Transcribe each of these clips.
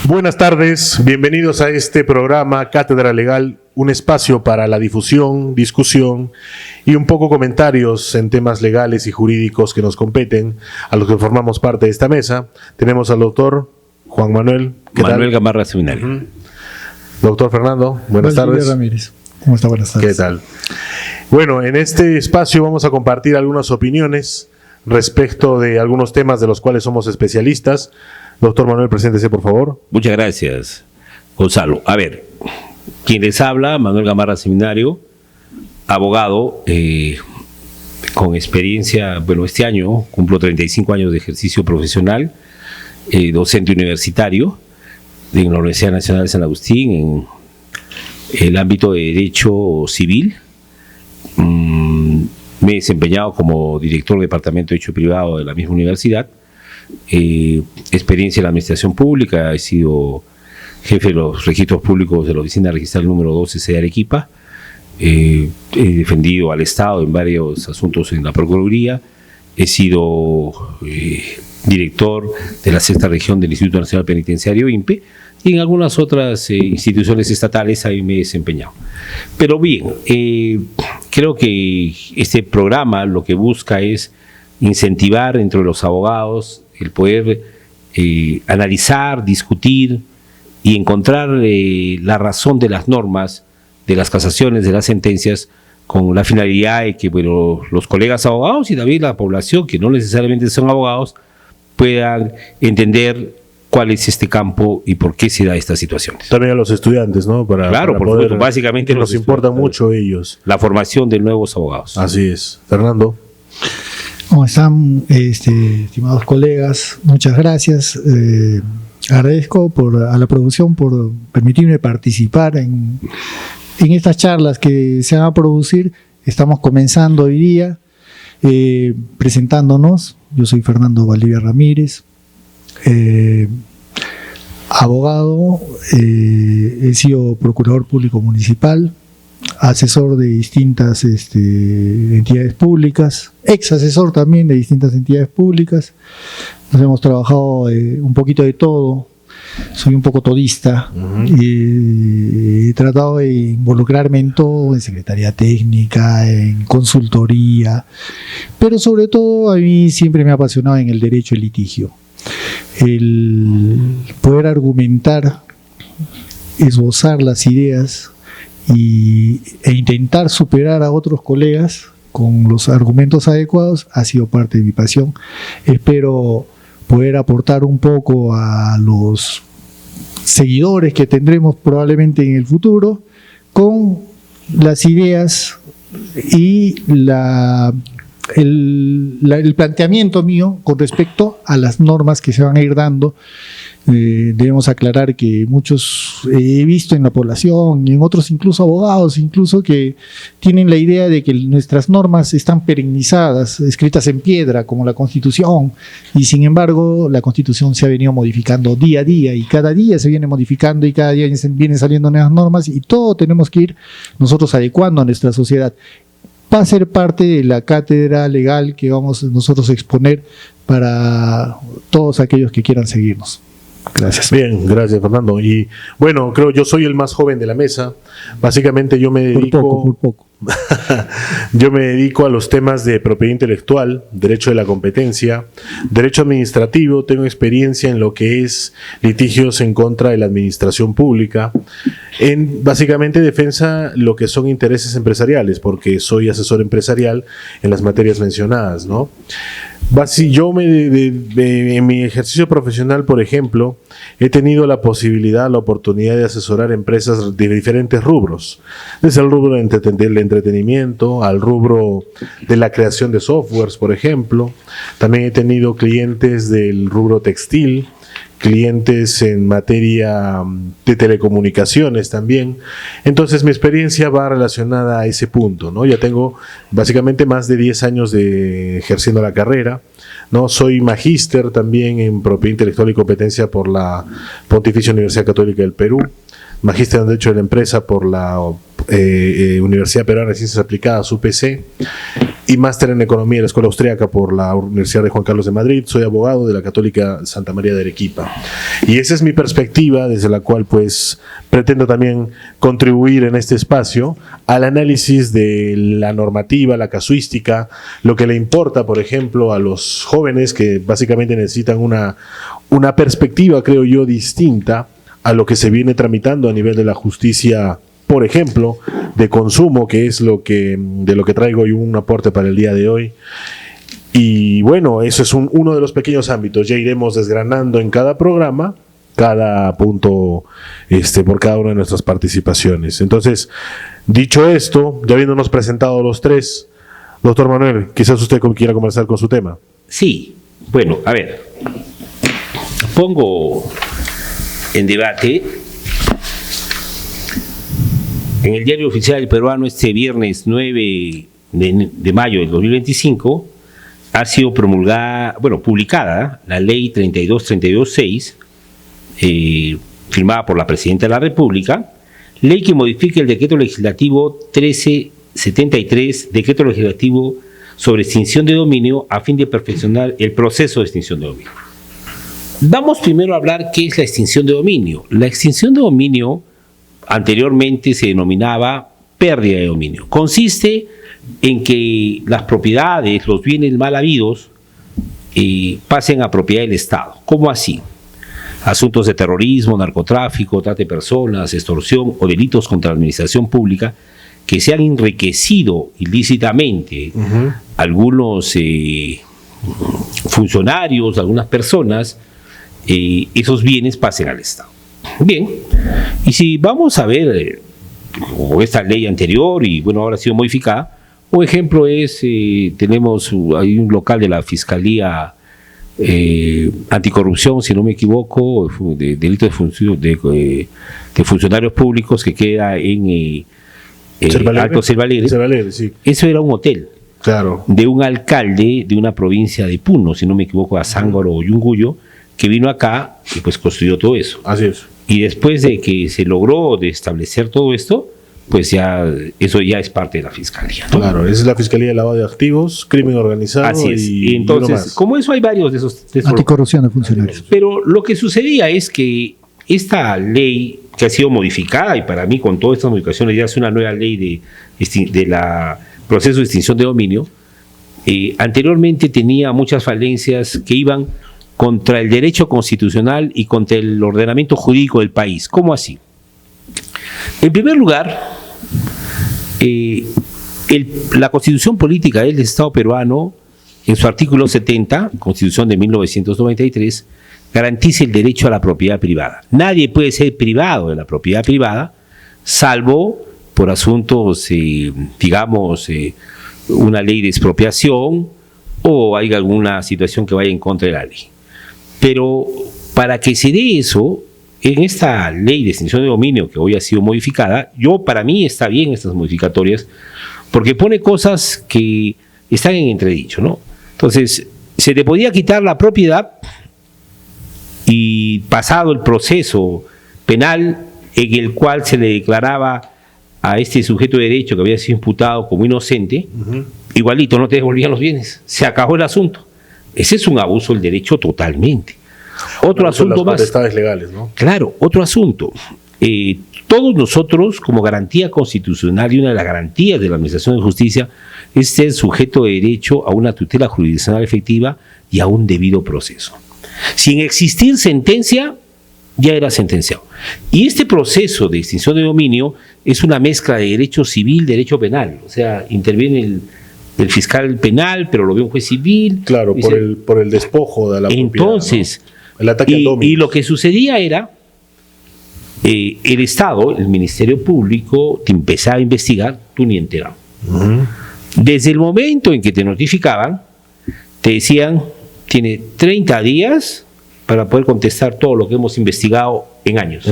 Buenas tardes, bienvenidos a este programa Cátedra Legal, un espacio para la difusión, discusión y un poco comentarios en temas legales y jurídicos que nos competen a los que formamos parte de esta mesa. Tenemos al doctor Juan Manuel. Manuel Gamarra Seminario. Doctor Fernando, buenas tardes. Ramírez. ¿Cómo está? Buenas tardes. ¿Qué tal? Bueno, en este espacio vamos a compartir algunas opiniones respecto de algunos temas de los cuales somos especialistas. Doctor Manuel, preséntese, por favor. Muchas gracias, Gonzalo. A ver, quien les habla, Manuel Gamarra Seminario, abogado con experiencia, bueno, este año cumplo 35 años de ejercicio profesional, docente universitario en la Universidad Nacional de San Agustín, en el ámbito de Derecho Civil. Me he desempeñado como director del Departamento de Derecho Privado de la misma universidad. Experiencia en la administración pública, he sido jefe de los registros públicos de la oficina registral número 12 de Arequipa, he defendido al Estado en varios asuntos en la Procuraduría, he sido director de la sexta región del Instituto Nacional Penitenciario INPE y en algunas otras instituciones estatales ahí me he desempeñado. Pero bien, creo que este programa lo que busca es incentivar entre los abogados el poder analizar, discutir y encontrar la razón de las normas, de las casaciones, de las sentencias, con la finalidad de que los colegas abogados y también la población, que no necesariamente son abogados, puedan entender cuál es este campo y por qué se da estas situaciones. También a los estudiantes, ¿no? Claro, por supuesto, básicamente nos importa mucho ellos. La formación de nuevos abogados. Así es. Fernando. ¿Cómo están, estimados colegas? Muchas gracias. Agradezco a la producción por permitirme participar en estas charlas que se van a producir. Estamos comenzando hoy día presentándonos. Yo soy Fernando Valdivia Ramírez, abogado, he sido procurador público municipal, asesor de distintas entidades públicas, ex asesor también de distintas entidades públicas. Nos hemos trabajado un poquito de todo, soy un poco todista, y he tratado de involucrarme en todo, en secretaría técnica, en consultoría, pero sobre todo a mí siempre me ha apasionado en el derecho y litigio. El poder argumentar, esbozar las ideas e intentar superar a otros colegas con los argumentos adecuados ha sido parte de mi pasión. Espero poder aportar un poco a los seguidores que tendremos probablemente en el futuro con las ideas y el planteamiento mío con respecto a las normas que se van a ir dando. Debemos aclarar que muchos he visto en la población y en otros incluso abogados incluso que tienen la idea de que nuestras normas están perenizadas, escritas en piedra como la Constitución, y sin embargo la Constitución se ha venido modificando día a día y cada día se viene modificando y cada día vienen saliendo nuevas normas y todo tenemos que ir nosotros adecuando a nuestra sociedad. Va a ser parte de la cátedra legal que vamos nosotros a exponer para todos aquellos que quieran seguirnos. Gracias. Bien, gracias, Fernando. Y bueno, creo yo soy el más joven de la mesa. Básicamente yo me dedico... Por poco. Yo me dedico a los temas de propiedad intelectual, derecho de la competencia, derecho administrativo. Tengo experiencia en lo que es litigios en contra de la administración pública, en básicamente defensa lo que son intereses empresariales, porque soy asesor empresarial en las materias mencionadas, ¿no? Yo en mi ejercicio profesional, por ejemplo, he tenido la posibilidad, la oportunidad de asesorar empresas de diferentes rubros, desde el rubro del entretenimiento al rubro de la creación de softwares, por ejemplo. También he tenido clientes del rubro textil, clientes en materia de telecomunicaciones también. Entonces mi experiencia va relacionada a ese punto, ¿no? Ya tengo básicamente más de 10 años de ejerciendo la carrera, ¿no? Soy magíster también en propiedad intelectual y competencia por la Pontificia Universidad Católica del Perú, magíster en Derecho de la Empresa por la Universidad Peruana de Ciencias Aplicadas, UPC. y máster en Economía de la Escuela Austriaca por la Universidad de Juan Carlos de Madrid. Soy abogado de la Católica Santa María de Arequipa. Y esa es mi perspectiva desde la cual pues pretendo también contribuir en este espacio al análisis de la normativa, la casuística, lo que le importa, por ejemplo, a los jóvenes que básicamente necesitan una perspectiva, creo yo, distinta a lo que se viene tramitando a nivel de la justicia, por ejemplo, de consumo, que es de lo que traigo yo un aporte para el día de hoy. Y bueno, eso es uno de los pequeños ámbitos. Ya iremos desgranando en cada programa, cada punto por cada una de nuestras participaciones. Entonces, dicho esto, ya habiéndonos presentado los tres, doctor Manuel, quizás usted quiera conversar con su tema. Sí, bueno, a ver, pongo en debate en el Diario Oficial Peruano este viernes 9 de mayo del 2025 ha sido publicada la ley 32326 firmada por la Presidenta de la República, ley que modifica el decreto legislativo 1373, decreto legislativo sobre extinción de dominio a fin de perfeccionar el proceso de extinción de dominio. Vamos primero a hablar qué es la extinción de dominio. La extinción de dominio anteriormente se denominaba pérdida de dominio. Consiste en que las propiedades, los bienes mal habidos, pasen a propiedad del Estado. ¿Cómo así? Asuntos de terrorismo, narcotráfico, trata de personas, extorsión o delitos contra la administración pública que se han enriquecido ilícitamente algunos funcionarios, algunas personas, esos bienes pasen al Estado. Bien, y si vamos a ver esta ley anterior y bueno, ahora ha sido modificada, un ejemplo es, hay un local de la Fiscalía Anticorrupción, si no me equivoco, de delitos de funcionarios públicos que queda en Alto Selva Alegre. Sí. Eso era un hotel. Claro. De un alcalde de una provincia de Puno, si no me equivoco, Azángaro o Yunguyo, que vino acá y pues construyó todo eso. Así es. Y después de que se logró de establecer todo esto, pues ya eso ya es parte de la Fiscalía, ¿no? Claro, esa es la Fiscalía de Lavado de Activos, Crimen Organizado. Así es. Y entonces, como eso hay varios de esos anticorrupción de funcionarios. Pero lo que sucedía es que esta ley que ha sido modificada, y para mí con todas estas modificaciones ya es una nueva ley de la proceso de extinción de dominio, anteriormente tenía muchas falencias que iban contra el derecho constitucional y contra el ordenamiento jurídico del país. ¿Cómo así? En primer lugar, la Constitución Política del Estado peruano, en su artículo 70, Constitución de 1993, garantiza el derecho a la propiedad privada. Nadie puede ser privado de la propiedad privada, salvo por asuntos, digamos, una ley de expropiación o hay alguna situación que vaya en contra de la ley. Pero para que se dé eso, en esta ley de extinción de dominio que hoy ha sido modificada, para mí está bien estas modificatorias, porque pone cosas que están en entredicho, ¿no? Entonces, se le podía quitar la propiedad y pasado el proceso penal en el cual se le declaraba a este sujeto de derecho que había sido imputado como inocente, igualito no te devolvían los bienes, se acabó el asunto. Ese es un abuso del derecho totalmente. Otro asunto más. Potestades legales, ¿no? Claro, otro asunto. Todos nosotros, como garantía constitucional y una de las garantías de la Administración de Justicia, es ser sujeto de derecho a una tutela jurisdiccional efectiva y a un debido proceso. Sin existir sentencia, ya era sentenciado. Y este proceso de extinción de dominio es una mezcla de derecho civil, derecho penal. O sea, interviene el fiscal penal, pero lo ve un juez civil. Claro, por el despojo de la propiedad. Entonces, ¿no? El ataque al dominio. Y lo que sucedía era, el Estado, el Ministerio Público, te empezaba a investigar, tú ni enterado. Desde el momento en que te notificaban, te decían, tiene 30 días para poder contestar todo lo que hemos investigado en años.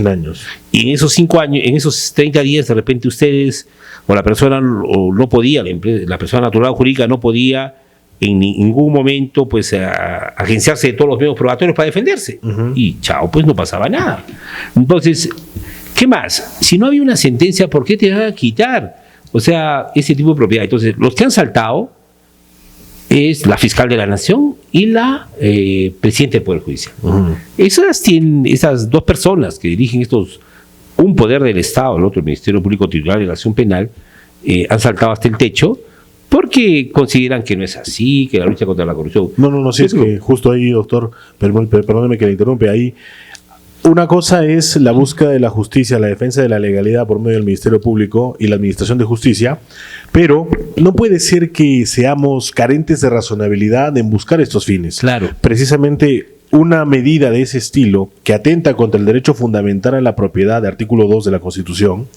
Y en esos 5 años, en esos 30 días, de repente ustedes, o la persona no podía, la persona natural o jurídica no podía en ningún momento pues agenciarse de todos los medios probatorios para defenderse. Y chao, pues no pasaba nada. Entonces, ¿qué más? Si no había una sentencia, ¿por qué te van a quitar? O sea, ese tipo de propiedad. Entonces, los que han saltado es la fiscal de la Nación y la presidenta del Poder Judicial. Esas dos personas que dirigen un poder del Estado, el otro, el Ministerio Público Titular de la Acción Penal, han saltado hasta el techo porque consideran que no es así, que la lucha contra la corrupción... No, sí, es que justo ahí, doctor, perdóneme que le interrumpe, ahí una cosa es la búsqueda de la justicia, la defensa de la legalidad por medio del Ministerio Público y la Administración de Justicia, pero no puede ser que seamos carentes de razonabilidad en buscar estos fines. Claro. Precisamente una medida de ese estilo que atenta contra el derecho fundamental a la propiedad de artículo 2 de la Constitución,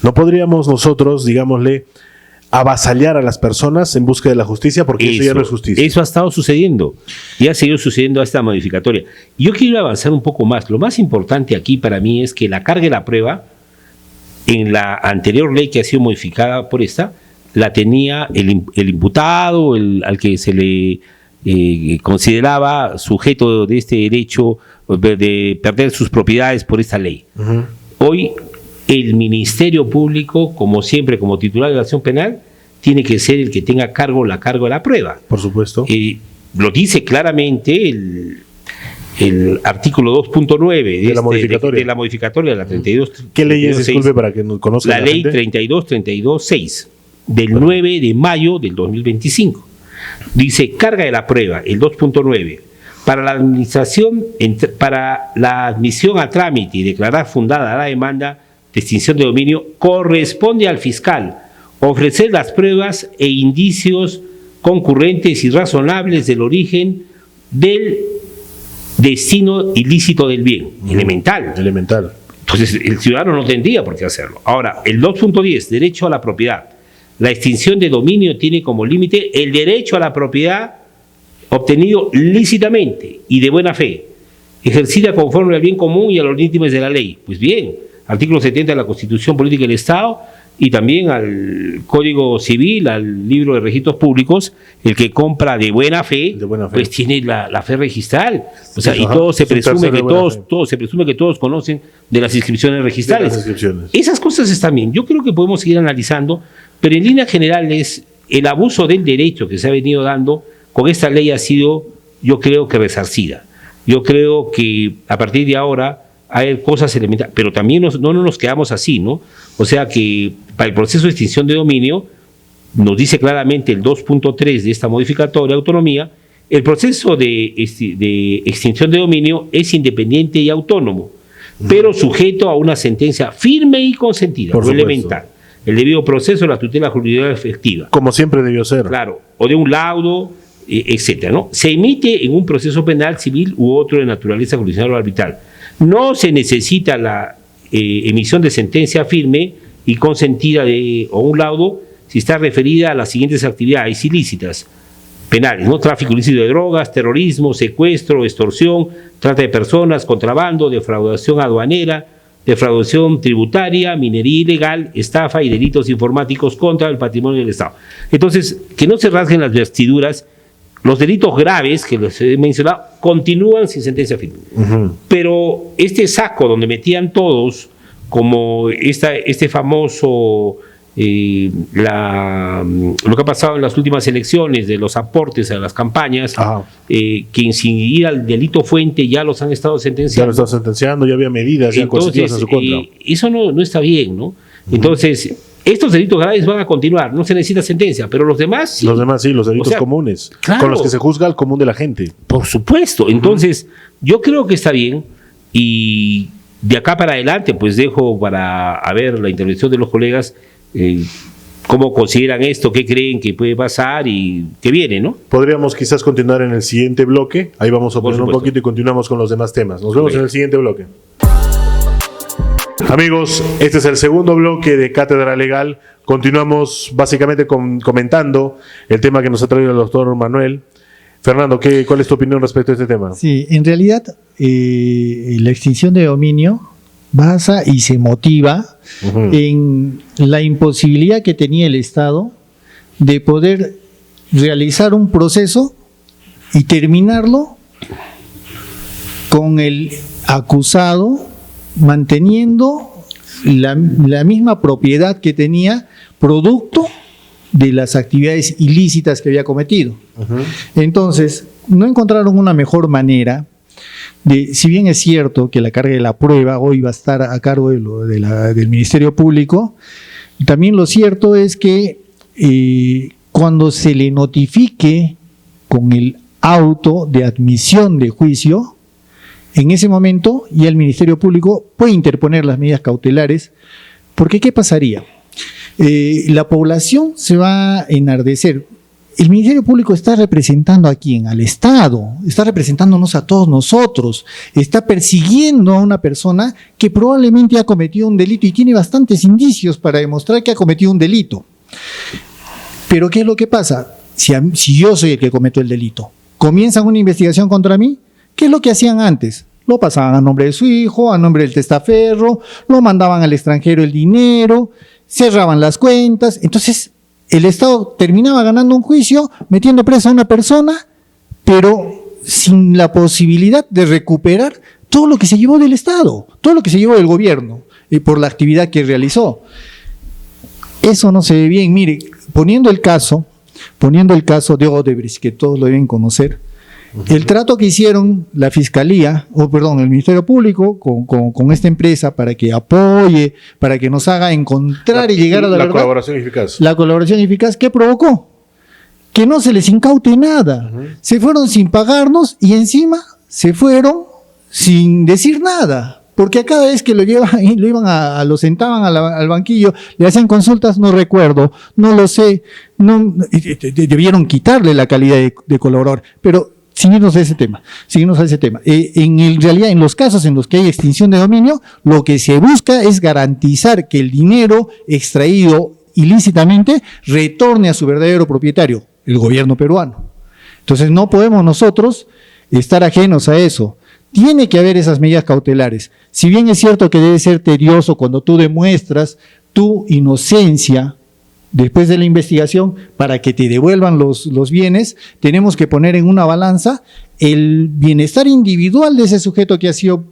no podríamos nosotros, digámosle, avasallar a las personas en busca de la justicia, porque eso ya no es justicia. Eso ha estado sucediendo y ha seguido sucediendo a esta modificatoria. Yo quiero avanzar un poco más. Lo más importante aquí para mí es que la carga de la prueba, en la anterior ley que ha sido modificada por esta, la tenía el imputado, al que se le consideraba sujeto de este derecho de perder sus propiedades por esta ley. Hoy el Ministerio Público, como siempre, como titular de la acción penal, tiene que ser el que tenga cargo de la prueba. Por supuesto. Lo dice claramente el artículo 2.9 de la modificatoria de la 32. ¿Qué ley es? Disculpe para que nos conozca la ley 32.32.6 del 9 de mayo del 2025. Dice, carga de la prueba, el 2.9. Para la admisión a trámite y declarar fundada la demanda de extinción de dominio, corresponde al fiscal ofrecer las pruebas e indicios concurrentes y razonables del origen del destino ilícito del bien. Elemental. Entonces, el ciudadano no tendría por qué hacerlo. Ahora, el 2.10, derecho a la propiedad. La extinción de dominio tiene como límite el derecho a la propiedad obtenido lícitamente y de buena fe, ejercida conforme al bien común y a los límites de la ley. Pues bien, artículo 70 de la Constitución Política del Estado y también al Código Civil, al libro de registros públicos, el que compra de buena fe, pues tiene la fe registral. O sea, y todo se presume que todos conocen de las inscripciones registrales. Esas cosas están bien. Yo creo que podemos seguir analizando, pero en líneas generales, el abuso del derecho que se ha venido dando con esta ley ha sido, yo creo que resarcida. Yo creo que a partir de ahora hay cosas elementales, pero también no nos quedamos así, ¿no? O sea que para el proceso de extinción de dominio, nos dice claramente el 2.3 de esta modificatoria de autonomía, el proceso de extinción de dominio es independiente y autónomo, pero sujeto a una sentencia firme y consentida, lo elemental. El debido proceso de la tutela jurisdiccional efectiva. Como siempre debió ser. Claro, o de un laudo, etcétera, ¿no? Se emite en un proceso penal, civil u otro de naturaleza jurisdiccional o arbitral. No se necesita la emisión de sentencia firme y consentida o un laudo si está referida a las siguientes actividades ilícitas penales, ¿no? Tráfico ilícito de drogas, terrorismo, secuestro, extorsión, trata de personas, contrabando, defraudación aduanera, defraudación tributaria, minería ilegal, estafa y delitos informáticos contra el patrimonio del Estado. Entonces, que no se rasguen las vestiduras. Los delitos graves que les he mencionado continúan sin sentencia firme. Pero este saco donde metían todos, como este famoso, lo que ha pasado en las últimas elecciones de los aportes a las campañas, que sin ir al delito fuente ya los han estado sentenciando. Ya lo están sentenciando, ya había medidas ya coercitivas en su contra. Eso no está bien, ¿no? Entonces, estos delitos graves van a continuar, no se necesita sentencia, pero los demás sí. Los demás sí, los delitos comunes, claro, con los que se juzga al común de la gente. Por supuesto, entonces yo creo que está bien y de acá para adelante pues dejo para ver la intervención de los colegas, cómo consideran esto, qué creen que puede pasar y qué viene, ¿no? Podríamos quizás continuar en el siguiente bloque, ahí vamos a poner un poquito y continuamos con los demás temas. Nos vemos en el siguiente bloque. Amigos, este es el segundo bloque de Cátedra Legal. Continuamos básicamente comentando el tema que nos ha traído el doctor Manuel. Fernando, ¿cuál es tu opinión respecto a este tema? Sí, en realidad la extinción de dominio basa y se motiva en la imposibilidad que tenía el Estado de poder realizar un proceso y terminarlo con el acusado manteniendo la misma propiedad que tenía, producto de las actividades ilícitas que había cometido. Entonces, no encontraron una mejor manera de, si bien es cierto que la carga de la prueba hoy va a estar a cargo del Ministerio Público, también lo cierto es que cuando se le notifique con el auto de admisión de juicio, en ese momento ya el Ministerio Público puede interponer las medidas cautelares, porque ¿qué pasaría? La población se va a enardecer. El Ministerio Público está representando a quién, al Estado, está representándonos a todos nosotros, está persiguiendo a una persona que probablemente ha cometido un delito y tiene bastantes indicios para demostrar que ha cometido un delito. Pero ¿qué es lo que pasa? Si yo soy el que cometió el delito, comienzan una investigación contra mí, ¿qué es lo que hacían antes? Lo pasaban a nombre de su hijo, a nombre del testaferro, lo mandaban al extranjero el dinero, cerraban las cuentas. Entonces el Estado terminaba ganando un juicio, metiendo presa a una persona, pero sin la posibilidad de recuperar todo lo que se llevó del Estado, todo lo que se llevó del gobierno, por la actividad que realizó. Eso no se ve bien. Mire, poniendo el caso de Odebrecht, que todos lo deben conocer, el trato que hicieron la Fiscalía, el Ministerio Público con esta empresa para que apoye, para que nos haga encontrar y llegar a la verdad. La colaboración eficaz. La colaboración eficaz, ¿qué provocó? Que no se les incaute nada. Se fueron sin pagarnos y encima se fueron sin decir nada. Porque a cada vez que lo sentaban al banquillo, le hacían consultas, no recuerdo, no lo sé, debieron quitarle la calidad de colaborador. Pero seguirnos a ese tema. En realidad, en los casos en los que hay extinción de dominio, lo que se busca es garantizar que el dinero extraído ilícitamente retorne a su verdadero propietario, el gobierno peruano. Entonces no podemos nosotros estar ajenos a eso. Tiene que haber esas medidas cautelares. Si bien es cierto que debe ser tedioso cuando tú demuestras tu inocencia después de la investigación para que te devuelvan los bienes, tenemos que poner en una balanza el bienestar individual de ese sujeto que ha sido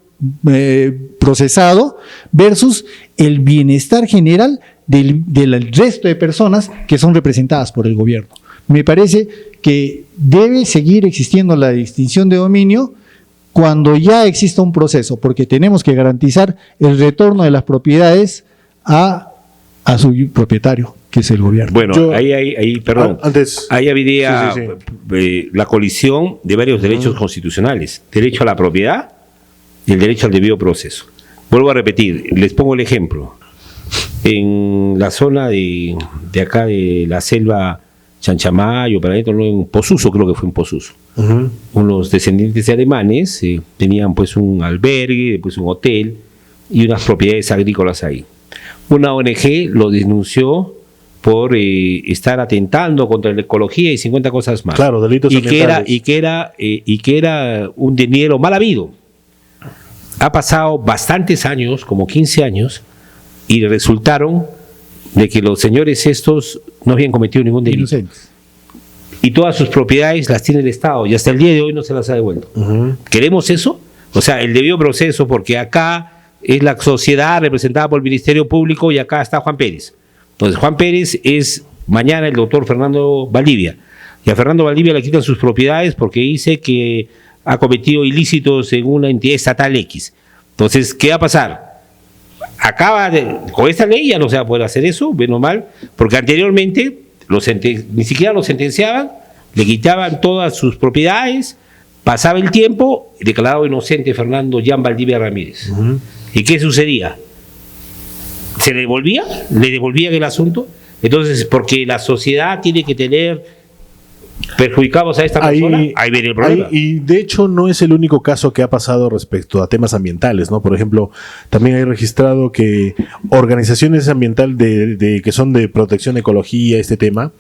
procesado versus el bienestar general del resto de personas que son representadas por el gobierno. Me parece que debe seguir existiendo la extinción de dominio cuando ya exista un proceso, porque tenemos que garantizar el retorno de las propiedades a su propietario, que es el gobierno. Bueno, ahí habría la colisión de varios derechos constitucionales: derecho a la propiedad y el derecho al debido proceso. Vuelvo a repetir, les pongo el ejemplo. En la zona de acá de la selva Chanchamayo, para adentro, en Posuso, creo que fue en Posuso. Unos descendientes de alemanes tenían pues un albergue, después un hotel y unas propiedades agrícolas ahí. Una ONG lo denunció por estar atentando contra la ecología y 50 cosas más. Claro, delitos ambientales. Y que era un dinero mal habido. Ha pasado bastantes años, como 15 años, y resultaron de que los señores estos no habían cometido ningún delito. Inocentes. Y todas sus propiedades las tiene el Estado y hasta el día de hoy no se las ha devuelto. ¿Queremos eso? O sea, el debido proceso, porque acá es la sociedad representada por el Ministerio Público y acá está Juan Pérez. Entonces, Juan Pérez es mañana el doctor Fernando Valdivia. Y a Fernando Valdivia le quitan sus propiedades porque dice que ha cometido ilícitos en una entidad estatal X. Entonces, ¿qué va a pasar? Con esta ley ya no se va a poder hacer eso, bien o mal, porque anteriormente ni siquiera lo sentenciaban, le quitaban todas sus propiedades, pasaba el tiempo, declarado inocente Fernando Jan Valdivia Ramírez. ¿Y qué sucedía? ¿Se le devolvía? ¿Le devolvían el asunto? Entonces, porque la sociedad tiene que tener perjudicados a esta persona, ahí viene el problema. Y de hecho no es el único caso que ha pasado respecto a temas ambientales, ¿no? Por ejemplo, también hay registrado que organizaciones ambientales que son de protección de ecología, este tema,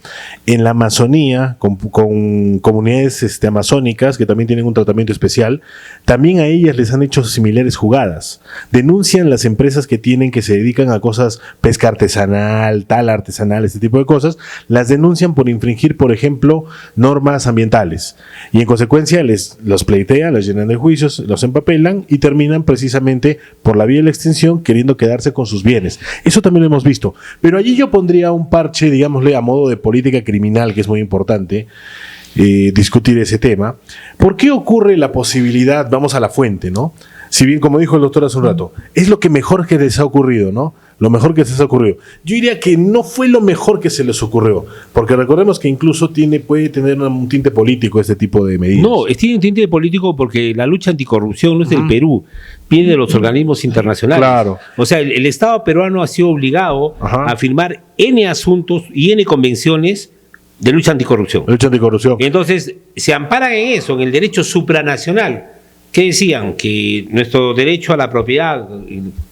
en la Amazonía, con comunidades amazónicas que también tienen un tratamiento especial, también a ellas les han hecho similares jugadas. Denuncian las empresas que se dedican a cosas, pesca artesanal, tala artesanal, este tipo de cosas, las denuncian por infringir, por ejemplo, normas ambientales. Y en consecuencia los pleitean, los llenan de juicios, los empapelan y terminan precisamente por la vía de la extinción queriendo quedarse con sus bienes. Eso también lo hemos visto. Pero allí yo pondría un parche, digámosle, a modo de política criminal, que es muy importante discutir ese tema. ¿Por qué ocurre la posibilidad, vamos a la fuente, ¿no? Si bien, como dijo el doctor hace un rato, es lo que mejor que les ha ocurrido, ¿no? Lo mejor que se les ha ocurrido. Yo diría que no fue lo mejor que se les ocurrió, porque recordemos que incluso puede tener un tinte político este tipo de medidas. No, tiene un tinte político porque la lucha anticorrupción no es del Perú, viene de los organismos internacionales. Claro. O sea, el Estado peruano ha sido obligado a firmar N asuntos y N convenciones de lucha anticorrupción. Lucha anticorrupción. Entonces, se amparan en eso, en el derecho supranacional. ¿Qué decían? Que nuestro derecho a la propiedad,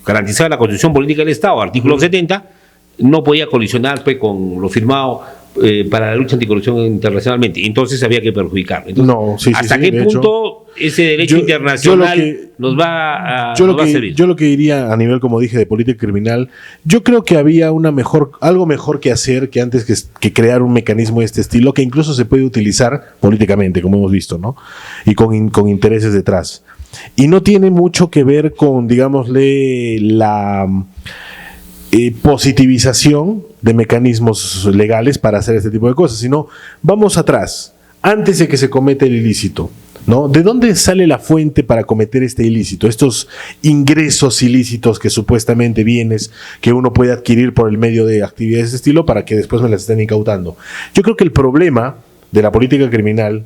garantizado en la Constitución Política del Estado, artículo 70, no podía colisionar pues, con lo firmado para la lucha anticorrupción internacionalmente. Entonces había que perjudicar. Entonces, ¿hasta qué punto ese derecho internacional nos va a servir? Yo lo que diría a nivel, como dije, de política criminal, yo creo que había algo mejor que hacer que antes que crear un mecanismo de este estilo, que incluso se puede utilizar políticamente, como hemos visto, ¿no? Y con intereses detrás. Y no tiene mucho que ver con, digámosle, la positivización de mecanismos legales para hacer este tipo de cosas, sino vamos atrás, antes de que se cometa el ilícito, ¿no? ¿De dónde sale la fuente para cometer este ilícito? Estos ingresos ilícitos que supuestamente bienes que uno puede adquirir por el medio de actividades de este estilo para que después me las estén incautando. Yo creo que el problema de la política criminal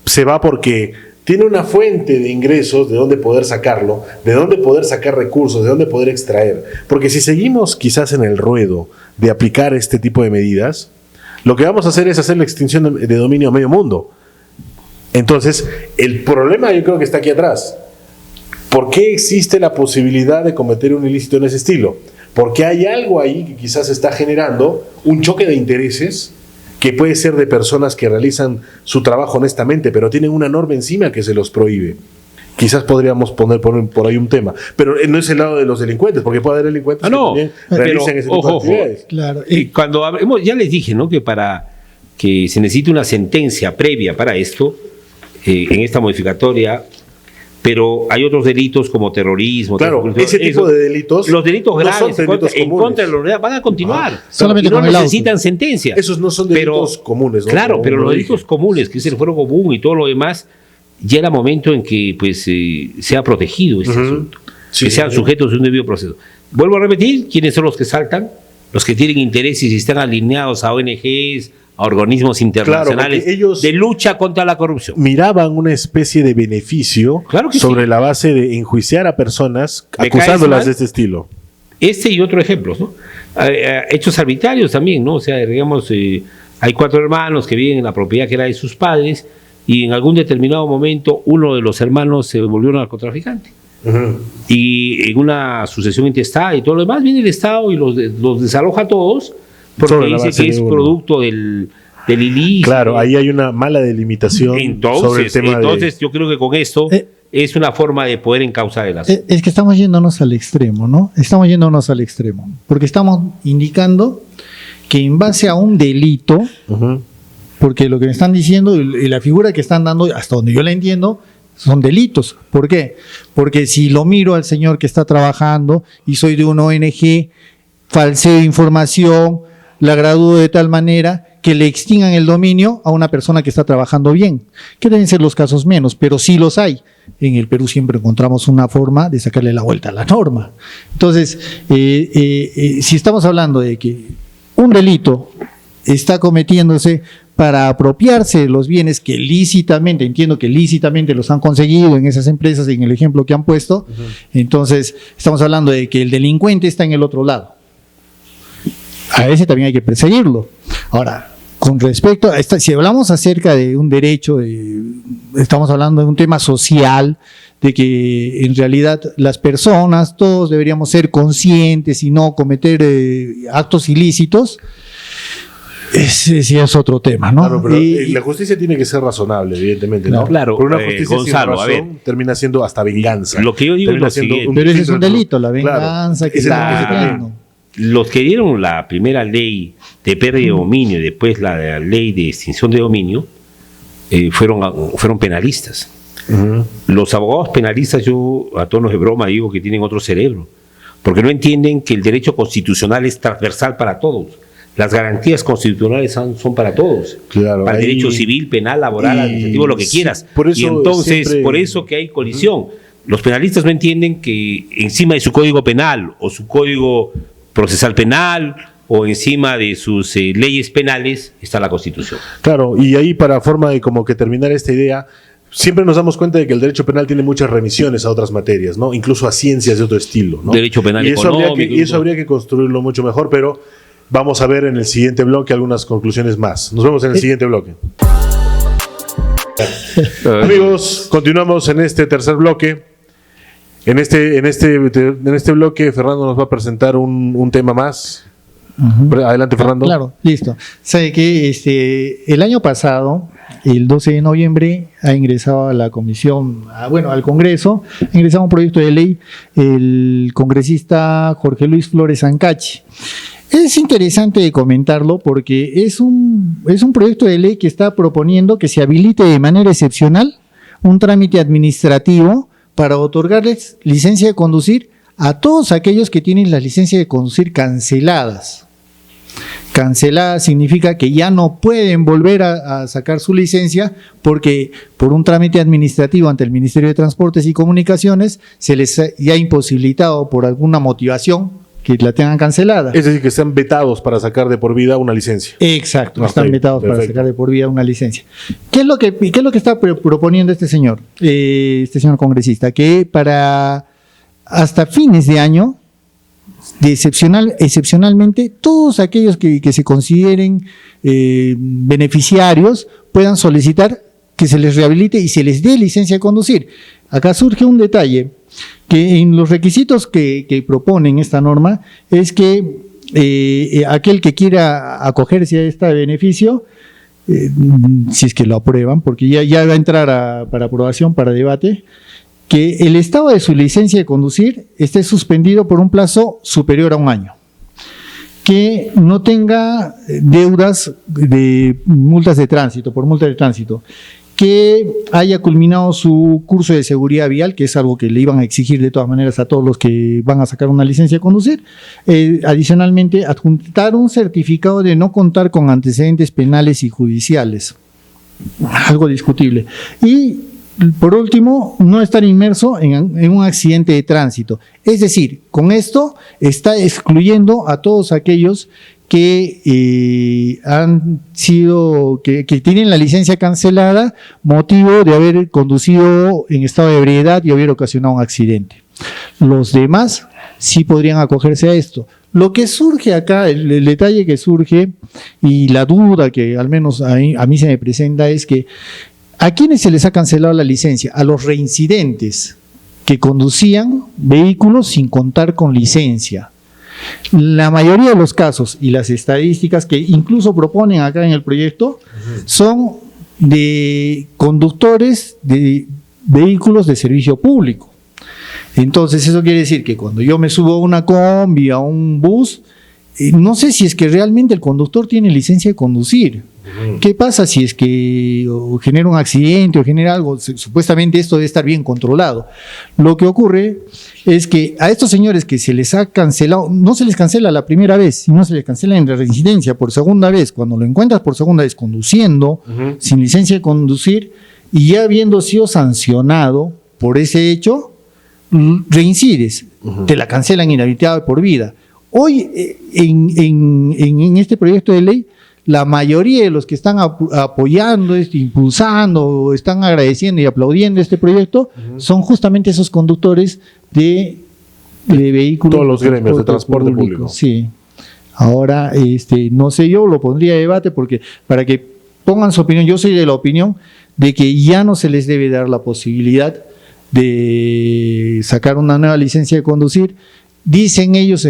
se va porque tiene una fuente de ingresos de dónde poder sacarlo, de dónde poder sacar recursos, de dónde poder extraer. Porque si seguimos quizás en el ruedo de aplicar este tipo de medidas, lo que vamos a hacer es hacer la extinción de dominio a medio mundo. Entonces, el problema yo creo que está aquí atrás. ¿Por qué existe la posibilidad de cometer un ilícito en ese estilo? Porque hay algo ahí que quizás está generando un choque de intereses que puede ser de personas que realizan su trabajo honestamente, pero tienen una norma encima que se los prohíbe. Quizás podríamos poner por ahí un tema, pero no es el lado de los delincuentes, porque puede haber delincuentes que también realicen ese tipo de actividades. Claro. Y cuando hablemos, ya les dije, ¿no? Que para que se necesite una sentencia previa para esto, en esta modificatoria, pero hay otros delitos como terrorismo. Claro, ese tipo de delitos. Los delitos graves en contra de la unidad van a continuar. Solamente no necesitan sentencia. Esos no son delitos comunes, ¿no? Claro, pero los delitos comunes, que es el fuero común y todo lo demás, ya era momento en que pues sea protegido este asunto. Sí, que sean sujetos de un debido proceso. Vuelvo a repetir, ¿quiénes son los que saltan? Los que tienen intereses y están alineados a ONGs, a organismos internacionales, claro, ellos de lucha contra la corrupción. Miraban una especie de beneficio sobre la base de enjuiciar a personas acusándolas de este estilo. Este y otros ejemplos, ¿no? Hechos arbitrarios también, ¿no? O sea, digamos, hay 4 hermanos que viven en la propiedad que era de sus padres y en algún determinado momento uno de los hermanos se volvió narcotraficante. Y en una sucesión intestada y todo lo demás, viene el Estado y los desaloja a todos porque dice que es producto del ilícito. Claro, ahí hay una mala delimitación sobre el tema. Entonces yo creo que con esto es una forma de poder encauzar el asunto. Es que estamos yéndonos al extremo, ¿no? Estamos yéndonos al extremo, porque estamos indicando que en base a un delito, porque lo que me están diciendo y la figura que están dando, hasta donde yo la entiendo, son delitos. ¿Por qué? Porque si lo miro al señor que está trabajando y soy de una ONG, falseo información, la gradúo de tal manera que le extingan el dominio a una persona que está trabajando bien, que deben ser los casos menos, pero sí los hay. En el Perú siempre encontramos una forma de sacarle la vuelta a la norma. Entonces, si estamos hablando de que un delito está cometiéndose para apropiarse de los bienes que lícitamente, entiendo que lícitamente los han conseguido en esas empresas, en el ejemplo que han puesto, entonces estamos hablando de que el delincuente está en el otro lado. A ese también hay que perseguirlo. Ahora, con respecto a si hablamos acerca de un derecho, estamos hablando de un tema social, de que en realidad las personas, todos deberíamos ser conscientes y no cometer actos ilícitos. Ese sí es otro tema, ¿no? Claro, pero la justicia tiene que ser razonable, evidentemente, ¿no? Claro, pero una justicia Gonzalo, sin razón termina siendo hasta venganza. Lo que yo digo es lo siguiente. Pero ese es un delito, la venganza, claro, que está haciendo. los que dieron la primera ley de pérdida de dominio y después la ley de extinción de dominio fueron penalistas. Los abogados penalistas, yo a tonos de broma digo que tienen otro cerebro, porque no entienden que el derecho constitucional es transversal para todos. Las garantías constitucionales son para todos. Claro, para el derecho civil, penal, laboral, administrativo, lo que quieras. Por eso y entonces, siempre... por eso que hay colisión. Los penalistas no entienden que encima de su código penal o su código procesal penal o encima de sus leyes penales está la Constitución. Claro, y ahí para forma de como que terminar esta idea, siempre nos damos cuenta de que el derecho penal tiene muchas remisiones a otras materias, ¿no? Incluso a ciencias de otro estilo, ¿no? Derecho penal y eso económico. y eso habría que construirlo mucho mejor, pero vamos a ver en el siguiente bloque algunas conclusiones más. Nos vemos en el siguiente bloque. Amigos, continuamos en este tercer bloque. En este bloque, Fernando nos va a presentar un tema más. Adelante, Fernando. Claro, listo. Sabe que el año pasado, el 12 de noviembre, ha ingresado a la comisión, al Congreso, ha ingresado un proyecto de ley el congresista Jorge Luis Flores Ancachi. Es interesante comentarlo porque es un proyecto de ley que está proponiendo que se habilite de manera excepcional un trámite administrativo para otorgarles licencia de conducir a todos aquellos que tienen las licencias de conducir canceladas. Canceladas significa que ya no pueden volver a sacar su licencia porque por un trámite administrativo ante el Ministerio de Transportes y Comunicaciones se les ha imposibilitado por alguna motivación que la tengan cancelada. Es decir, que están vetados para sacar de por vida una licencia. Exacto, están vetados para sacar de por vida una licencia. ¿Qué es lo que está proponiendo este señor congresista? Que para hasta fines de año, excepcionalmente, todos aquellos que se consideren beneficiarios puedan solicitar que se les rehabilite y se les dé licencia de conducir. Acá surge un detalle, que en los requisitos que proponen esta norma es que aquel que quiera acogerse a este beneficio, si es que lo aprueban, porque ya va a entrar para aprobación, para debate, que el estado de su licencia de conducir esté suspendido por un plazo superior a un año, que no tenga deudas de multas de tránsito, por multas de tránsito, que haya culminado su curso de seguridad vial, que es algo que le iban a exigir de todas maneras a todos los que van a sacar una licencia de conducir. Adicionalmente, adjuntar un certificado de no contar con antecedentes penales y judiciales, algo discutible. Y por último, no estar inmerso en un accidente de tránsito. Es decir, con esto está excluyendo a todos aquellos que han sido, que tienen la licencia cancelada, motivo de haber conducido en estado de ebriedad y haber ocasionado un accidente. Los demás sí podrían acogerse a esto. Lo que surge acá, el detalle que surge y la duda que al menos a mí se me presenta es que ¿a quiénes se les ha cancelado la licencia? A los reincidentes que conducían vehículos sin contar con licencia. La mayoría de los casos y las estadísticas que incluso proponen acá en el proyecto son de conductores de vehículos de servicio público. Entonces eso quiere decir que cuando yo me subo a una combi, a un bus, no sé si es que realmente el conductor tiene licencia de conducir. ¿Qué pasa si es que genera un accidente o genera algo? Supuestamente esto debe estar bien controlado. Lo que ocurre es que a estos señores que se les ha cancelado, no se les cancela la primera vez, sino se les cancela en la reincidencia por segunda vez. Cuando lo encuentras por segunda vez conduciendo, sin licencia de conducir, y ya habiendo sido sancionado por ese hecho, reincides, te la cancelan inhabilitada por vida. Hoy, en este proyecto de ley, la mayoría de los que están apoyando, impulsando, están agradeciendo y aplaudiendo este proyecto, son justamente esos conductores de vehículos. Todos los gremios de transporte público. Sí. Ahora, no sé, yo lo pondría a debate porque para que pongan su opinión, yo soy de la opinión de que ya no se les debe dar la posibilidad de sacar una nueva licencia de conducir. Dicen ellos,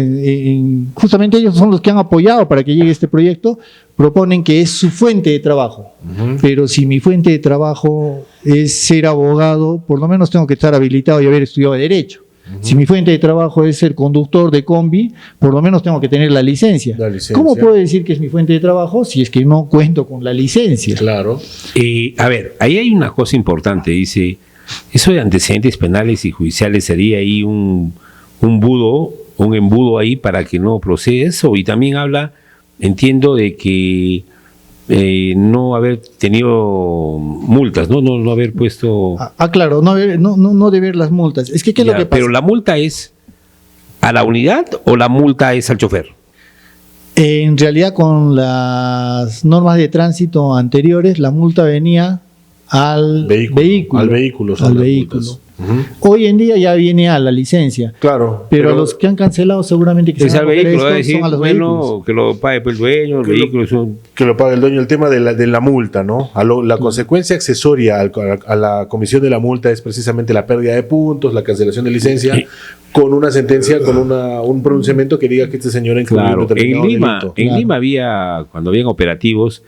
justamente ellos son los que han apoyado para que llegue este proyecto, proponen que es su fuente de trabajo. Pero si mi fuente de trabajo es ser abogado, por lo menos tengo que estar habilitado y haber estudiado Derecho. Si mi fuente de trabajo es ser conductor de combi, por lo menos tengo que tener la licencia. ¿Cómo puedo decir que es mi fuente de trabajo si es que no cuento con la licencia? Claro. A ver, ahí hay una cosa importante, dice, eso de antecedentes penales y judiciales sería ahí un embudo ahí para que no proceda eso, y también habla, entiendo, de que no haber tenido multas, no haber puesto... Claro, no deber las multas. Es que, ¿qué es lo que pasa? Pero la multa es a la unidad o la multa es al chofer. En realidad, con las normas de tránsito anteriores, la multa venía al vehículo. Al vehículo. Hoy en día ya viene a la licencia. Claro. Pero a los que han cancelado seguramente que se van a vehículo, decir, son a los vehículos. Que lo pague el dueño, el vehículo. Que lo pague el dueño. El tema de la multa, ¿no? La consecuencia accesoria a la comisión de la multa es precisamente la pérdida de puntos, la cancelación de licencia, con una sentencia, con un pronunciamiento que diga que este señor ha incurrido en determinado delito. En Lima había, cuando habían operativos,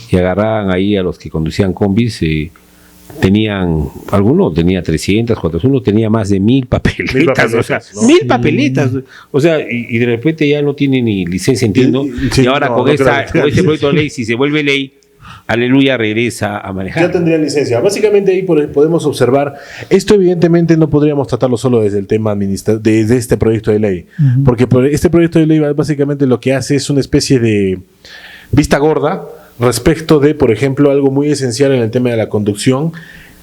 que agarraban ahí a los que conducían combis, alguno tenía 300, 400, uno tenía más de 1000 papeletas, o sea, ¿no? 1000 papeletas, o sea, y de repente ya no tiene ni licencia, entiendo, y ahora con este proyecto de ley, si se vuelve ley, aleluya, regresa a manejar. Ya tendría licencia. Básicamente ahí podemos observar, esto evidentemente no podríamos tratarlo solo desde el tema de este proyecto de ley, porque este proyecto de ley básicamente lo que hace es una especie de vista gorda respecto de, por ejemplo, algo muy esencial en el tema de la conducción,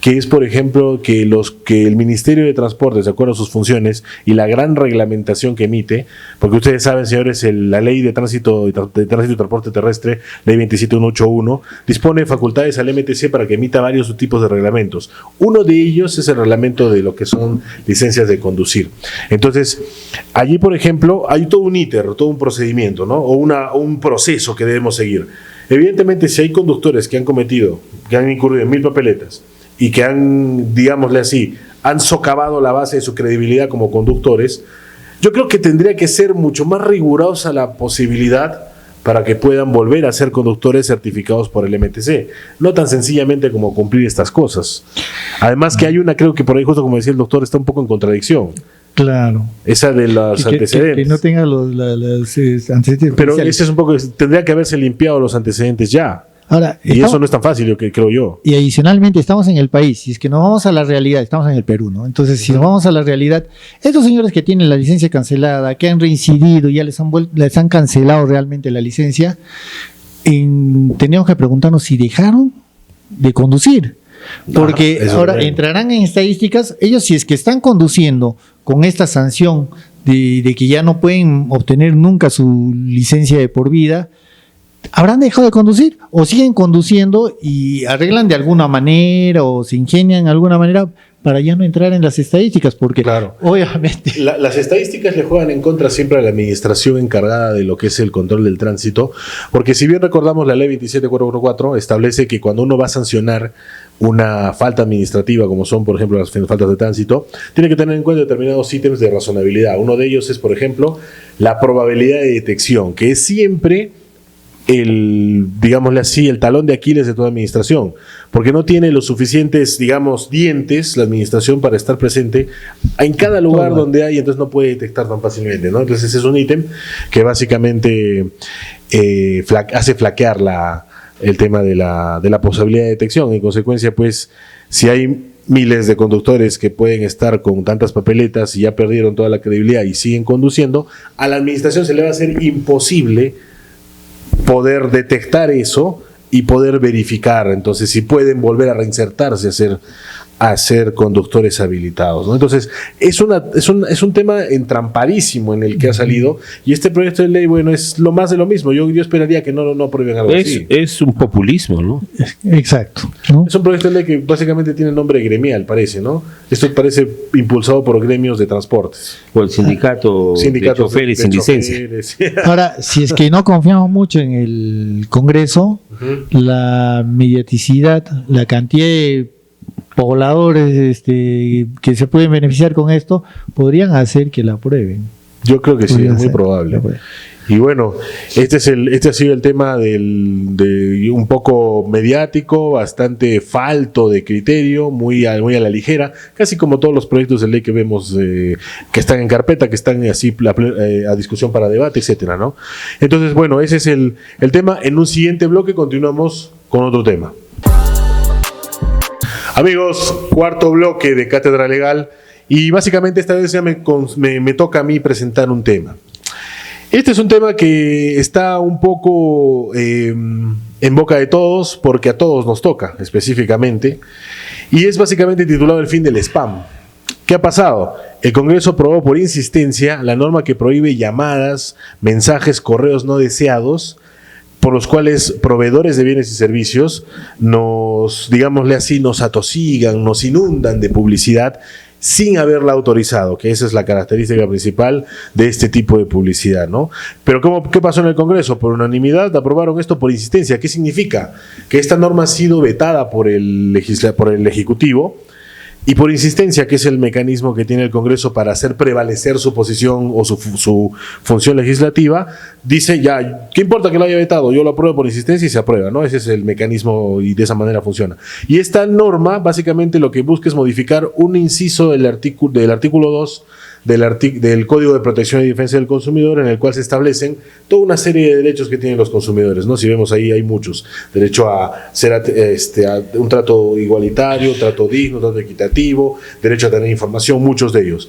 que es, por ejemplo, que el Ministerio de Transportes, de acuerdo a sus funciones y la gran reglamentación que emite, porque ustedes saben, señores, la Ley de Tránsito y Transporte Terrestre, Ley 27181, dispone facultades al MTC para que emita varios tipos de reglamentos. Uno de ellos es el reglamento de lo que son licencias de conducir. Entonces, allí, por ejemplo, hay todo un íter, todo un procedimiento, ¿no? O un proceso que debemos seguir. Evidentemente, si hay conductores que han incurrido en 1000 papeletas y que digámosle así, han socavado la base de su credibilidad como conductores, yo creo que tendría que ser mucho más rigurosa la posibilidad para que puedan volver a ser conductores certificados por el MTC. No tan sencillamente como cumplir estas cosas. Además que hay creo que por ahí, justo como decía el doctor, está un poco en contradicción. Claro. Esa de los antecedentes. Que no tenga los antecedentes. Pero ese es un poco, tendría que haberse limpiado los antecedentes ya. Ahora, eso no es tan fácil, creo yo. Y adicionalmente estamos en el país, si es que nos vamos a la realidad, estamos en el Perú, ¿no? Entonces, si nos vamos a la realidad, estos señores que tienen la licencia cancelada, que han reincidido, ya les han cancelado realmente la licencia, teníamos que preguntarnos si dejaron de conducir. Porque ahora entrarán en estadísticas, ellos si es que están conduciendo con esta sanción de que ya no pueden obtener nunca su licencia de por vida, ¿habrán dejado de conducir o siguen conduciendo y arreglan de alguna manera o se ingenian de alguna manera para ya no entrar en las estadísticas? Porque obviamente las estadísticas le juegan en contra siempre a la administración encargada de lo que es el control del tránsito, porque si bien recordamos la ley 27444 establece que cuando uno va a sancionar una falta administrativa, como son por ejemplo las faltas de tránsito, tiene que tener en cuenta determinados ítems de razonabilidad. Uno de ellos es, por ejemplo, la probabilidad de detección, que es siempre digámosle así, el talón de Aquiles de toda administración, porque no tiene los suficientes, digamos, dientes la administración para estar presente en cada lugar donde hay, entonces no puede detectar tan fácilmente, ¿no? Entonces ese es un ítem que básicamente hace flaquear el tema de la posibilidad de detección. En consecuencia, pues, si hay miles de conductores que pueden estar con tantas papeletas y ya perdieron toda la credibilidad y siguen conduciendo, a la administración se le va a hacer imposible poder detectar eso y poder verificar, entonces, si pueden volver a reinsertarse a ser conductores habilitados, ¿no? Entonces, es un tema entrampadísimo en el que ha salido, y este proyecto de ley, bueno, es lo más de lo mismo. Yo esperaría que no aprueben algo así. Es un populismo, ¿no? Exacto, ¿no? Es un proyecto de ley que básicamente tiene nombre gremial, parece, ¿no? Esto parece impulsado por gremios de transportes. O el sindicato de choferes sin licencia. Ahora, si es que no confiamos mucho en el Congreso, la mediaticidad, la cantidad de pobladores que se pueden beneficiar con esto, podrían hacer que la aprueben. Yo creo que sí, Podría es muy ser. probable. Y bueno, este ha sido el tema de un poco mediático, bastante falto de criterio, muy a la ligera, casi como todos los proyectos de ley que vemos que están en carpeta, que están así a discusión para debate, etcétera, ¿no? Entonces, bueno, ese es el tema. En un siguiente bloque continuamos con otro tema. Amigos, cuarto bloque de Cátedra Legal, y básicamente esta vez ya me toca a mí presentar un tema. Este es un tema que está un poco en boca de todos, porque a todos nos toca específicamente, y es básicamente titulado El fin del spam. ¿Qué ha pasado? El Congreso aprobó por insistencia la norma que prohíbe llamadas, mensajes, correos no deseados, por los cuales proveedores de bienes y servicios digámosle así, nos atosigan, nos inundan de publicidad sin haberla autorizado, que esa es la característica principal de este tipo de publicidad, ¿no? Pero ¿qué pasó en el Congreso? Por unanimidad aprobaron esto por insistencia. ¿Qué significa? Que esta norma ha sido vetada por el Ejecutivo, y por insistencia, que es el mecanismo que tiene el Congreso para hacer prevalecer su posición o su función legislativa, dice ya, ¿qué importa que lo haya vetado? Yo lo apruebo por insistencia y se aprueba, ¿no? Ese es el mecanismo y de esa manera funciona. Y esta norma básicamente lo que busca es modificar un inciso del artículo 2 del Código de Protección y Defensa del Consumidor, en el cual se establecen toda una serie de derechos que tienen los consumidores, ¿no? Si vemos ahí, hay muchos. Derecho a ser a un trato igualitario, trato digno, trato equitativo, derecho a tener información, muchos de ellos.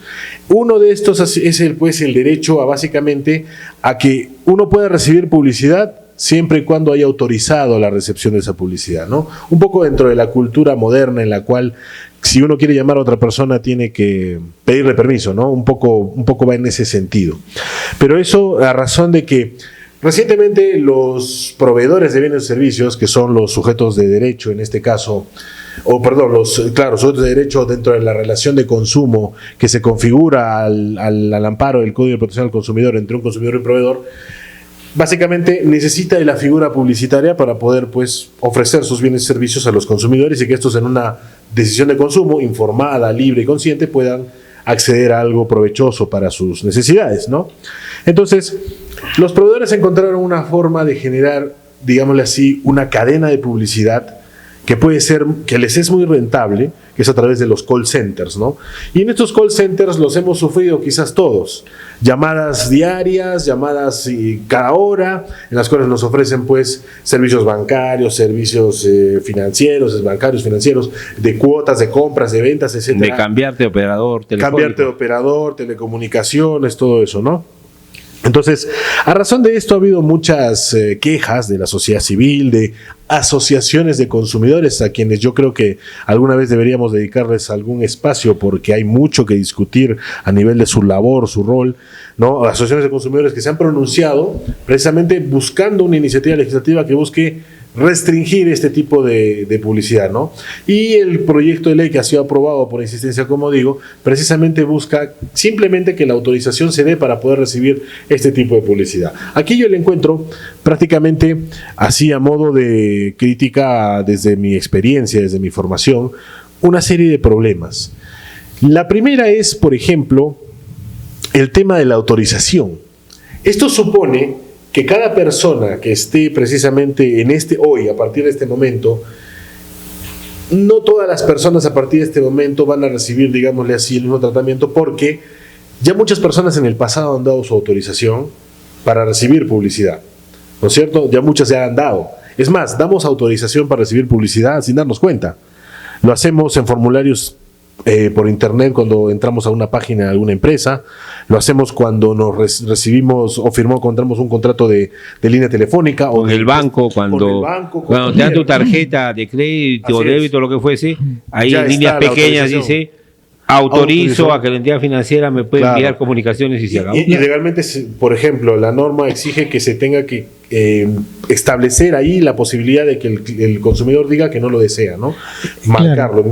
Uno de estos es el derecho a básicamente a que uno pueda recibir publicidad siempre y cuando haya autorizado la recepción de esa publicidad, ¿no? Un poco dentro de la cultura moderna en la cual si uno quiere llamar a otra persona tiene que pedirle permiso, ¿no? Un poco va en ese sentido. Pero eso a razón de que recientemente los proveedores de bienes y servicios, que son los sujetos de derecho en este caso, los sujetos de derecho dentro de la relación de consumo que se configura al amparo del Código de Protección al Consumidor entre un consumidor y un proveedor, básicamente necesita de la figura publicitaria para poder pues ofrecer sus bienes y servicios a los consumidores y que estos en una decisión de consumo informada, libre y consciente puedan acceder a algo provechoso para sus necesidades, ¿no? Entonces, los proveedores encontraron una forma de generar, digámosle así, una cadena de publicidad que puede ser, que les es muy rentable, que es a través de los call centers, ¿no? Y en estos call centers los hemos sufrido quizás todos. Llamadas diarias, llamadas cada hora, en las cuales nos ofrecen pues servicios bancarios, servicios financieros, de cuotas, de compras, de ventas, etc. De cambiarte de operador telefónico. Cambiarte de operador, telecomunicaciones, todo eso, ¿no? Entonces, a razón de esto ha habido muchas quejas de la sociedad civil, de asociaciones de consumidores, a quienes yo creo que alguna vez deberíamos dedicarles algún espacio porque hay mucho que discutir a nivel de su labor, su rol, ¿no? Asociaciones de consumidores que se han pronunciado precisamente buscando una iniciativa legislativa que busque restringir este tipo de publicidad, ¿no? Y el proyecto de ley que ha sido aprobado por insistencia, como digo, precisamente busca simplemente que la autorización se dé para poder recibir este tipo de publicidad. Aquí yo le encuentro prácticamente así a modo de crítica desde mi experiencia, desde mi formación, una serie de problemas. La primera es, por ejemplo, el tema de la autorización. Esto supone que cada persona que esté precisamente hoy, a partir de este momento, no todas las personas a partir de este momento van a recibir, digámosle así, el mismo tratamiento, porque ya muchas personas en el pasado han dado su autorización para recibir publicidad, ¿no es cierto? Ya muchas ya han dado. Es más, damos autorización para recibir publicidad sin darnos cuenta. Lo hacemos en formularios por internet cuando entramos a una página de alguna empresa, lo hacemos cuando nos recibimos o encontramos un contrato de línea telefónica con el banco, cuando te dan tu tarjeta de crédito o débito, lo que fuese, ahí ya en líneas pequeñas dice autorizo a que la entidad financiera me pueda enviar comunicaciones y se acabó. Y legalmente, por ejemplo, la norma exige que se tenga que establecer ahí la posibilidad de que el consumidor diga que no lo desea, ¿no? Marcarlo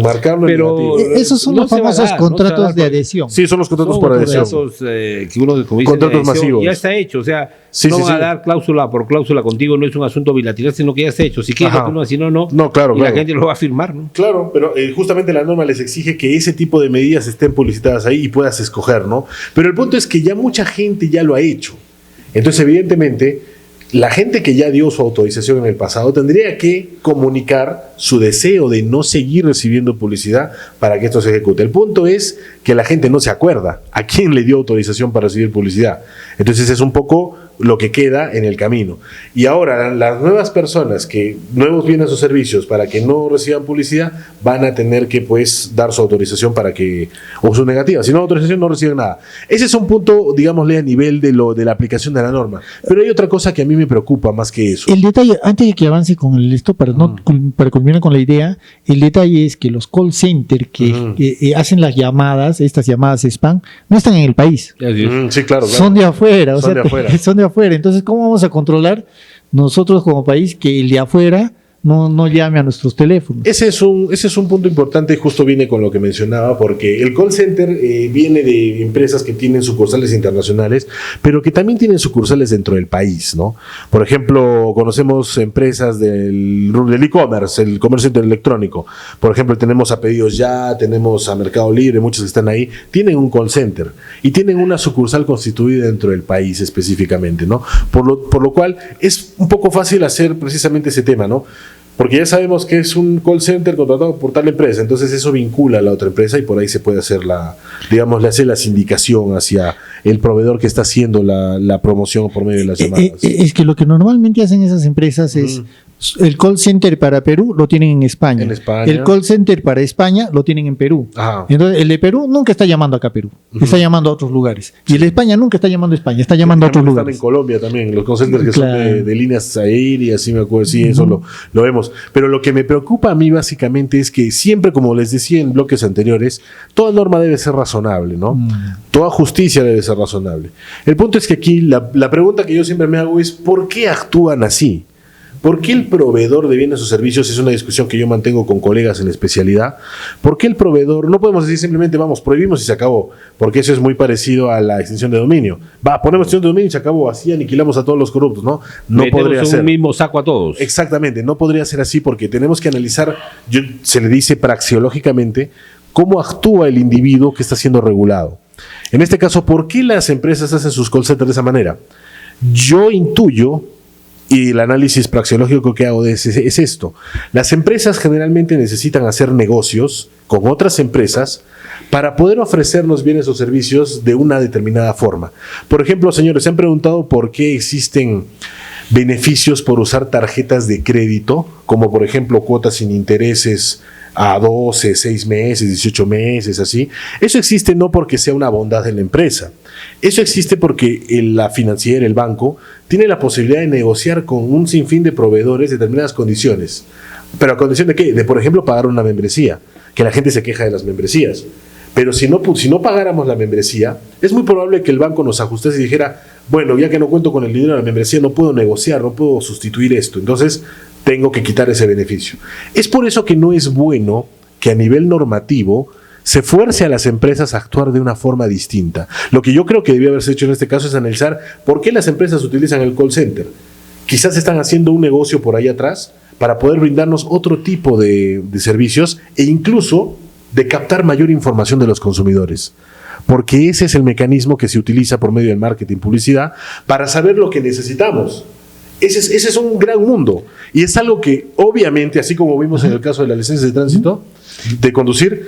Pero en negativo. Esos son no los se va a famosos dar, contratos no se va a dar de por- adhesión. Sí, son los contratos por adhesión. Esos, que uno, como dice, Contratos de adhesión, masivos. ya está hecho, o sea, Sí, no sí, van a sí. dar cláusula por cláusula contigo, no es un asunto bilateral, sino que ya está hecho. Si quieres, Ajá. tú no, si no, no. No, claro, y claro. la gente lo va a firmar, ¿no? Claro, pero justamente la norma les exige que ese tipo de medidas estén publicitadas ahí y puedas escoger, ¿no? Pero el punto es que ya mucha gente ya lo ha hecho. Entonces, evidentemente, la gente que ya dio su autorización en el pasado tendría que comunicar su deseo de no seguir recibiendo publicidad para que esto se ejecute. El punto es que la gente no se acuerda a quién le dio autorización para recibir publicidad. Entonces es un poco lo que queda en el camino. Y ahora las nuevas personas que nuevos bienes o servicios para que no reciban publicidad van a tener que pues dar su autorización para que, o su negativa, si no autorización no reciben nada. Ese es un punto, digámosle, a nivel de la aplicación de la norma. Pero hay otra cosa que a mí me preocupa más que eso. El detalle, antes de que avance con esto, para culminar con la idea, el detalle es que los call centers que hacen las llamadas, estas llamadas spam, no están en el país. Sí, claro, claro. Son de afuera, Son de afuera. son de afuera. Entonces, ¿cómo vamos a controlar nosotros como país que el de afuera no llame a nuestros teléfonos? Ese es un punto importante y justo viene con lo que mencionaba, porque el call center viene de empresas que tienen sucursales internacionales, pero que también tienen sucursales dentro del país, ¿no? Por ejemplo, conocemos empresas del e-commerce, el comercio electrónico. Por ejemplo, tenemos a Pedidos Ya, tenemos a Mercado Libre, muchos que están ahí, tienen un call center y tienen una sucursal constituida dentro del país específicamente, ¿no? Por lo cual es un poco fácil hacer precisamente ese tema, ¿no? Porque ya sabemos que es un call center contratado por tal empresa, entonces eso vincula a la otra empresa y por ahí se puede hacer le hace la sindicación hacia el proveedor que está haciendo la promoción por medio de las llamadas. Es que lo que normalmente hacen esas empresas es el call center para Perú lo tienen en España. En España. El call center para España lo tienen en Perú. Ajá. Entonces, el de Perú nunca está llamando acá a Perú, está llamando a otros lugares. Y el de España nunca está llamando a España, está llamando a otros Están lugares. en Colombia también, los call centers que Claro. son de líneas aéreas, sí me acuerdo, sí, eso lo vemos. Pero lo que me preocupa a mí básicamente es que siempre, como les decía en bloques anteriores, toda norma debe ser razonable, ¿no? Toda justicia debe ser razonable. El punto es que aquí la pregunta que yo siempre me hago es ¿por qué actúan así? ¿Por qué el proveedor de bienes o servicios, es una discusión que yo mantengo con colegas en especialidad, por qué el proveedor, no podemos decir simplemente vamos, prohibimos y se acabó, porque eso es muy parecido a la extinción de dominio. Ponemos extinción de dominio y se acabó, así aniquilamos a todos los corruptos, ¿no? No Metemos podría en ser. un mismo saco a todos. Exactamente, no podría ser así porque tenemos que analizar, se le dice praxeológicamente, cómo actúa el individuo que está siendo regulado. En este caso, ¿por qué las empresas hacen sus call centers de esa manera? Yo intuyo, y el análisis praxeológico que hago es esto. Las empresas generalmente necesitan hacer negocios con otras empresas para poder ofrecernos bienes o servicios de una determinada forma. Por ejemplo, señores, se han preguntado por qué existen beneficios por usar tarjetas de crédito, como por ejemplo cuotas sin intereses a 12, 6 meses, 18 meses, así. Eso existe no porque sea una bondad de la empresa. Eso existe porque la financiera, el banco, tiene la posibilidad de negociar con un sinfín de proveedores determinadas condiciones. ¿Pero a condición de qué? De, por ejemplo, pagar una membresía, que la gente se queja de las membresías. Pero si no pagáramos la membresía, es muy probable que el banco nos ajustase y dijera, bueno, ya que no cuento con el dinero de la membresía, no puedo negociar, no puedo sustituir esto. Entonces, tengo que quitar ese beneficio. Es por eso que no es bueno que a nivel normativo se fuerce a las empresas a actuar de una forma distinta. Lo que yo creo que debió haberse hecho en este caso es analizar por qué las empresas utilizan el call center. Quizás están haciendo un negocio por ahí atrás para poder brindarnos otro tipo de servicios e incluso de captar mayor información de los consumidores. Porque ese es el mecanismo que se utiliza por medio del marketing, publicidad, para saber lo que necesitamos. Ese es un gran mundo. Y es algo que, obviamente, así como vimos en el caso de la licencia de tránsito, de conducir,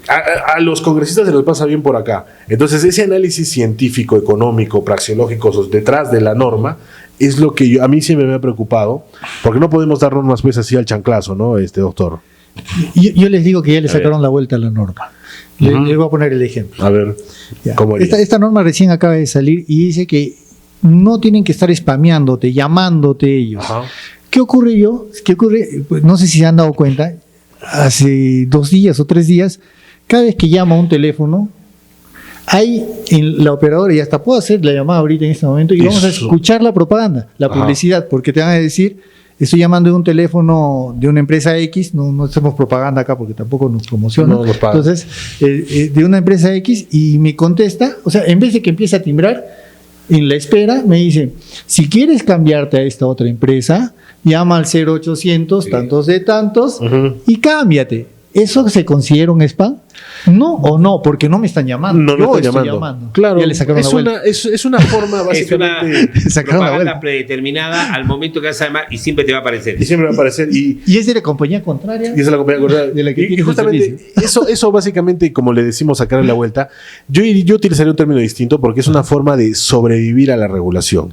a los congresistas se les pasa bien por acá. Entonces, ese análisis científico, económico, praxeológico detrás de la norma es lo que a mí siempre me ha preocupado, porque no podemos dar normas pues así al chanclazo, ¿no, doctor? Yo les digo que ya le sacaron la vuelta a la norma. Les voy a poner el ejemplo. A ver, Ya. ¿cómo haría? Esta norma recién acaba de salir y dice que no tienen que estar spameándote, llamándote ellos. Ajá. ¿Qué ocurre? Pues no sé si se han dado cuenta, hace 2 días o 3 días, cada vez que llama un teléfono, hay en la operadora, y hasta puedo hacer la llamada ahorita en este momento, y vamos a Eso. escuchar la propaganda, la Ajá. publicidad, porque te van a decir, estoy llamando de un teléfono de una empresa X, no hacemos propaganda acá porque tampoco nos promociona. No nos pagan. Entonces, de una empresa X, y me contesta, o sea, en vez de que empiece a timbrar, en la espera me dice, si quieres cambiarte a esta otra empresa, llama al 0800 tantos de tantos y cámbiate. ¿Eso se considera un spam? ¿No o no? Porque no me están llamando. No, Yo están estoy llamando. Claro, Ya le sacaron la es vuelta. una, es una forma Es una básicamente. Sacaron la propaganda vuelta. predeterminada al momento que vas a llamar y siempre te va a aparecer. Y siempre va a aparecer. Y Y es de la compañía contraria. esa es la compañía contraria. De la que Y tiene justamente eso básicamente, como le decimos, sacarle la vuelta, yo utilizaría un término distinto porque es una forma de sobrevivir a la regulación.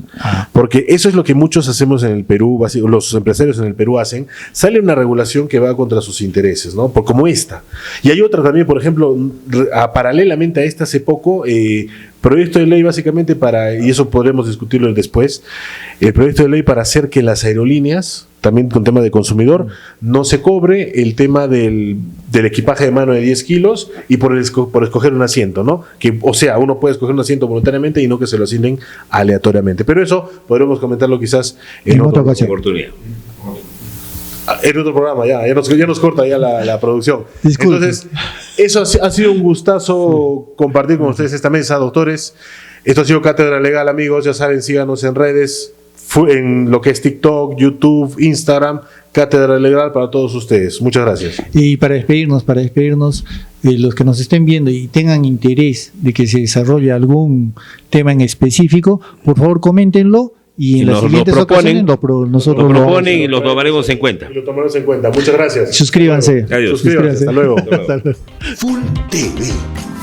Porque eso es lo que muchos hacemos en el Perú, los empresarios en el Perú hacen. Sale una regulación que va contra sus intereses, ¿no? Como esta. Y hay otra también, por ejemplo, paralelamente a esta hace poco, proyecto de ley básicamente y eso podremos discutirlo después, el proyecto de ley para hacer que las aerolíneas, también con tema de consumidor, no se cobre el tema del equipaje de mano de 10 kilos y por escoger un asiento, ¿no? O sea, uno puede escoger un asiento voluntariamente y no que se lo asignen aleatoriamente. Pero eso podremos comentarlo quizás En otra ocasión. Oportunidad. en otro programa, ya nos corta ya la producción. Disculpe. Entonces, eso ha sido un gustazo compartir con ustedes esta mesa, doctores. Esto ha sido Cátedra Legal, amigos. Ya saben, síganos en redes, en lo que es TikTok, YouTube, Instagram. Cátedra Legal para todos ustedes. Muchas gracias. Y para despedirnos, los que nos estén viendo y tengan interés de que se desarrolle algún tema en específico, por favor coméntenlo y en las siguientes ocasiones nosotros lo lo proponen y lo tomaremos en cuenta. Y lo tomaremos en cuenta. Muchas gracias. suscríbanse. Adiós. Suscríbanse. Hasta luego. Hasta luego. Full TV.